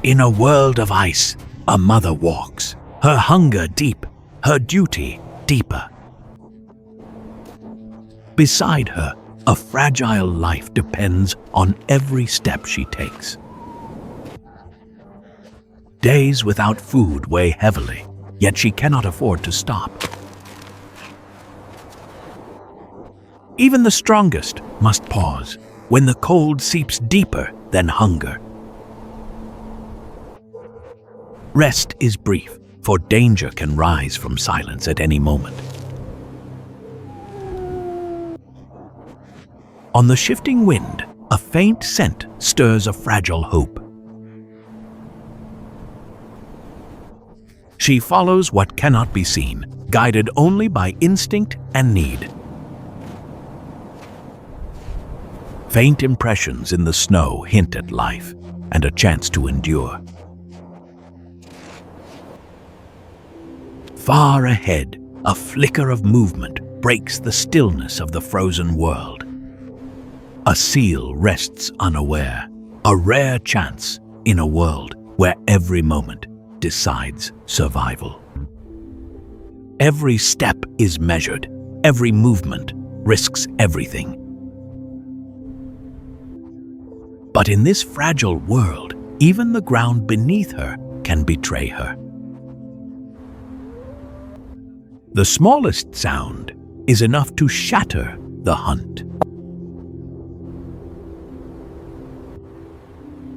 In a world of ice, a mother walks, her hunger deep, her duty deeper. Beside her, a fragile life depends on every step she takes. Days without food weigh heavily, yet she cannot afford to stop. Even the strongest must pause when the cold seeps deeper than hunger. Rest is brief, for danger can rise from silence at any moment. On the shifting wind, a faint scent stirs a fragile hope. She follows what cannot be seen, guided only by instinct and need. Faint impressions in the snow hint at life and a chance to endure. Far ahead, a flicker of movement breaks the stillness of the frozen world. A seal rests unaware, a rare chance in a world where every moment decides survival. Every step is measured, every movement risks everything. But in this fragile world, even the ground beneath her can betray her. The smallest sound is enough to shatter the hunt.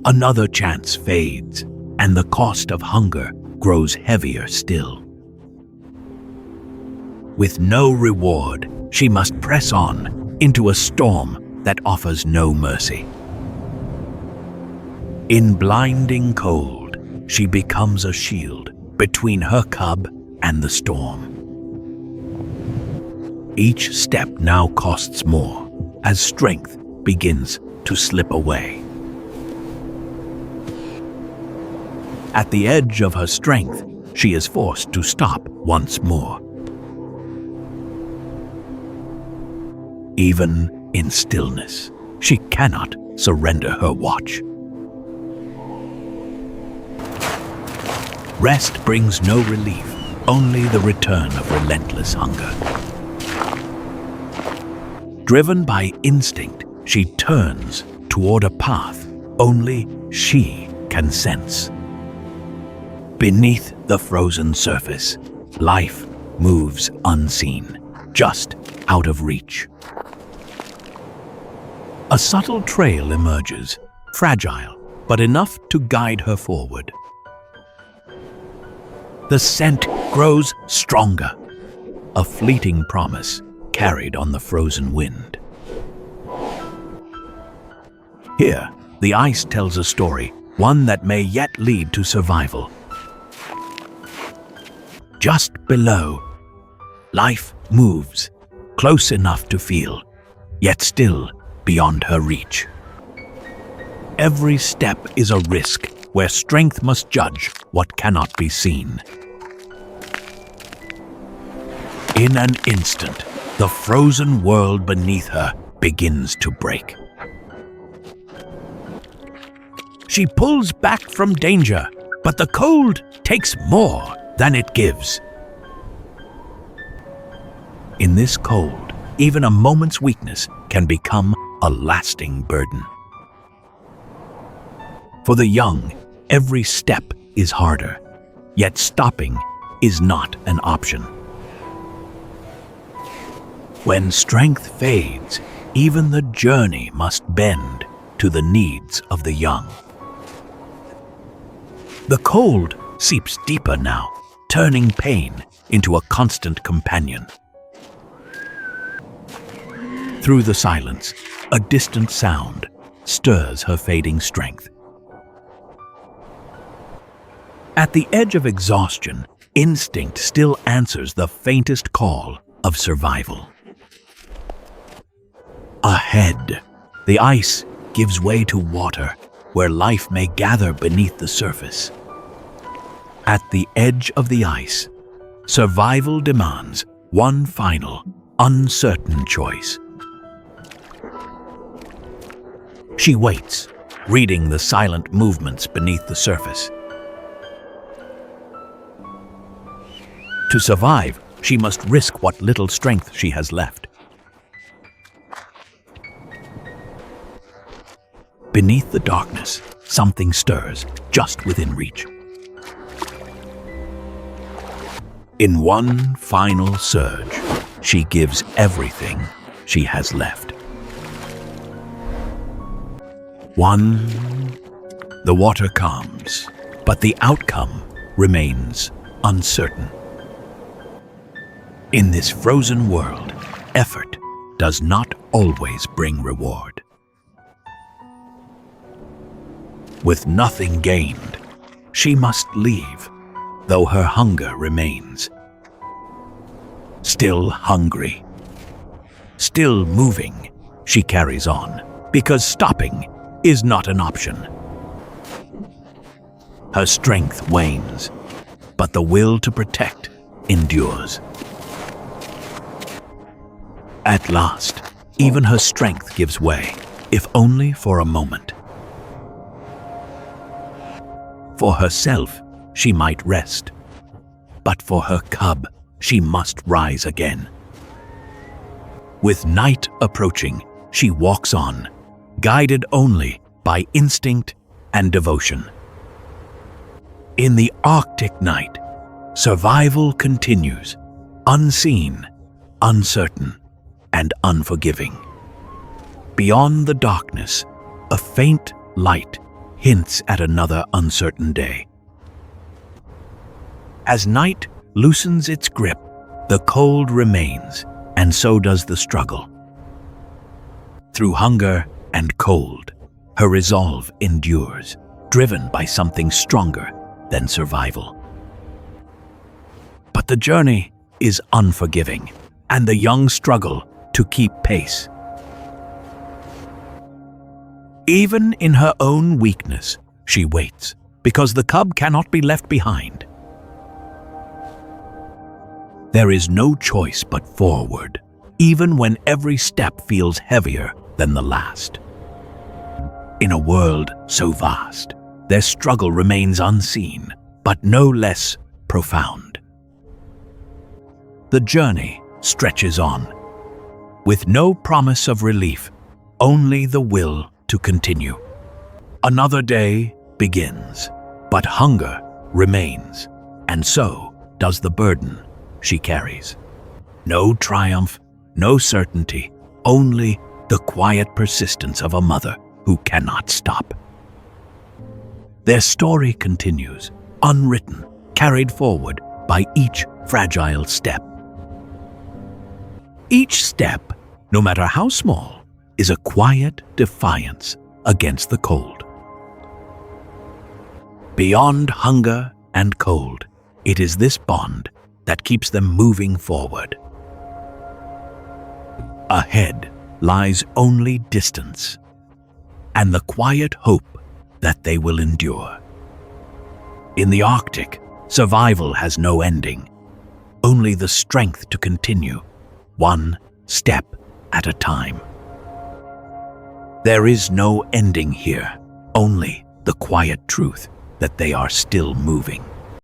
Another chance fades, and the cost of hunger grows heavier still. With no reward, she must press on into a storm that offers no mercy. In blinding cold, she becomes a shield between her cub and the storm. Each step now costs more as strength begins to slip away. At the edge of her strength, she is forced to stop once more. Even in stillness, she cannot surrender her watch. Rest brings no relief, only the return of relentless hunger. Driven by instinct, she turns toward a path only she can sense. Beneath the frozen surface, life moves unseen, just out of reach. A subtle trail emerges, fragile, but enough to guide her forward. The scent grows stronger, a fleeting promise carried on the frozen wind. Here, the ice tells a story, one that may yet lead to survival. Just below, life moves, close enough to feel, yet still beyond her reach. Every step is a risk where strength must judge what cannot be seen. In an instant, the frozen world beneath her begins to break. She pulls back from danger, but the cold takes more than it gives. In this cold, even a moment's weakness can become a lasting burden. For the young, every step is harder, yet stopping is not an option. When strength fades, even the journey must bend to the needs of the young. The cold seeps deeper now, turning pain into a constant companion. Through the silence, a distant sound stirs her fading strength. At the edge of exhaustion, instinct still answers the faintest call of survival. Ahead, the ice gives way to water, where life may gather beneath the surface. At the edge of the ice, survival demands one final, uncertain choice. She waits, reading the silent movements beneath the surface. To survive, she must risk what little strength she has left. Beneath the darkness, something stirs just within reach. In one final surge, she gives everything she has left. The water calms, but the outcome remains uncertain. In this frozen world, effort does not always bring reward. With nothing gained, she must leave, though her hunger remains. Still hungry, still moving, she carries on, because stopping is not an option. Her strength wanes, but the will to protect endures. At last, even her strength gives way, if only for a moment. For herself, she might rest, but for her cub, she must rise again. With night approaching, she walks on, guided only by instinct and devotion. In the Arctic night, survival continues, unseen, uncertain, and unforgiving. Beyond the darkness, a faint light hints at another uncertain day. As night loosens its grip, the cold remains, and so does the struggle. Through hunger and cold, her resolve endures, driven by something stronger than survival. But the journey is unforgiving, and the young struggle to keep pace. Even in her own weakness, she waits, because the cub cannot be left behind. There is no choice but forward, even when every step feels heavier than the last. In a world so vast, their struggle remains unseen, but no less profound. The journey stretches on, with no promise of relief, only the will to continue. Another day begins, but hunger remains, and so does the burden she carries. No triumph, no certainty, only the quiet persistence of a mother who cannot stop. Their story continues, unwritten, carried forward by each fragile step. Each step, no matter how small, is a quiet defiance against the cold. Beyond hunger and cold, it is this bond that keeps them moving forward. Ahead lies only distance, and the quiet hope that they will endure. In the Arctic, survival has no ending, only the strength to continue, one step at a time. There is no ending here, only the quiet truth that they are still moving.